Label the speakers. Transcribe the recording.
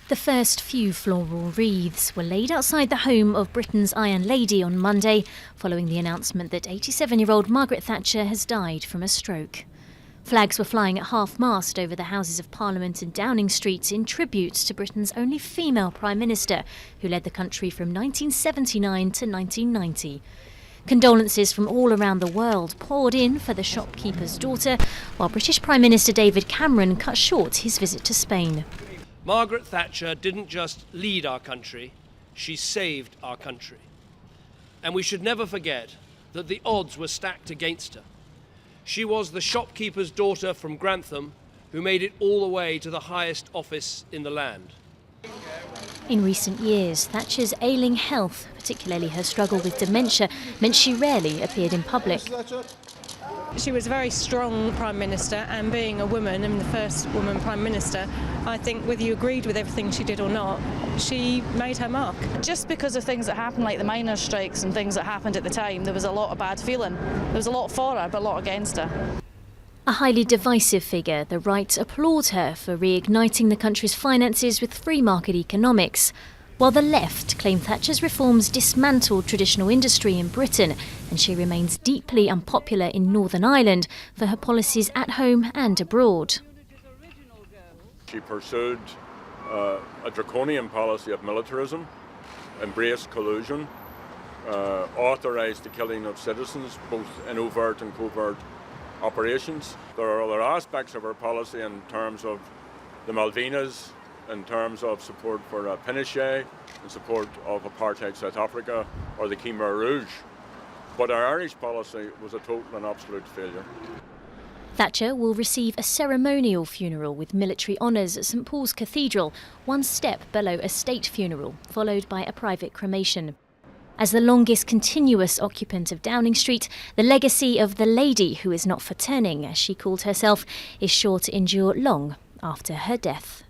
Speaker 1: The first few floral wreaths were laid outside the home of Britain's Iron Lady on Monday, following the announcement that 87-year-old Margaret Thatcher has died from a stroke. Flags were flying at half-mast over the Houses of Parliament and Downing Street in tribute to Britain's only female Prime Minister, who led the country from 1979 to 1990. Condolences from all around the world poured in for the shopkeeper's daughter, while British Prime Minister David Cameron cut short his visit to Spain.
Speaker 2: Margaret Thatcher didn't just lead our country, she saved our country. And we should never forget that the odds were stacked against her. She was the shopkeeper's daughter from Grantham who made it all the way to the highest office in the land.
Speaker 1: In recent years, Thatcher's ailing health, particularly her struggle with dementia, meant she rarely appeared in public.
Speaker 3: She was a very strong Prime Minister, and being a woman and the first woman Prime Minister, I think whether you agreed with everything she did or not, she made her mark.
Speaker 4: Just because of things that happened, like the miners' strikes and things that happened at the time, there was a lot of bad feeling. There was a lot for her, but a lot against her.
Speaker 1: A highly divisive figure, the right applaud her for reigniting the country's finances with free market economics, while the left claim Thatcher's reforms dismantled traditional industry in Britain, and she remains deeply unpopular in Northern Ireland for her policies at home and abroad.
Speaker 5: She pursued a draconian policy of militarism, embraced collusion, authorised the killing of citizens, both in overt and covert operations. There are other aspects of her policy in terms of the Malvinas, in terms of support for Pinochet, in support of apartheid South Africa, or the Khmer Rouge. But our Irish policy was a total and absolute failure.
Speaker 1: Thatcher will receive a ceremonial funeral with military honours at St Paul's Cathedral, one step below a state funeral, followed by a private cremation. As the longest continuous occupant of Downing Street, the legacy of the lady who is not for turning, as she called herself, is sure to endure long after her death.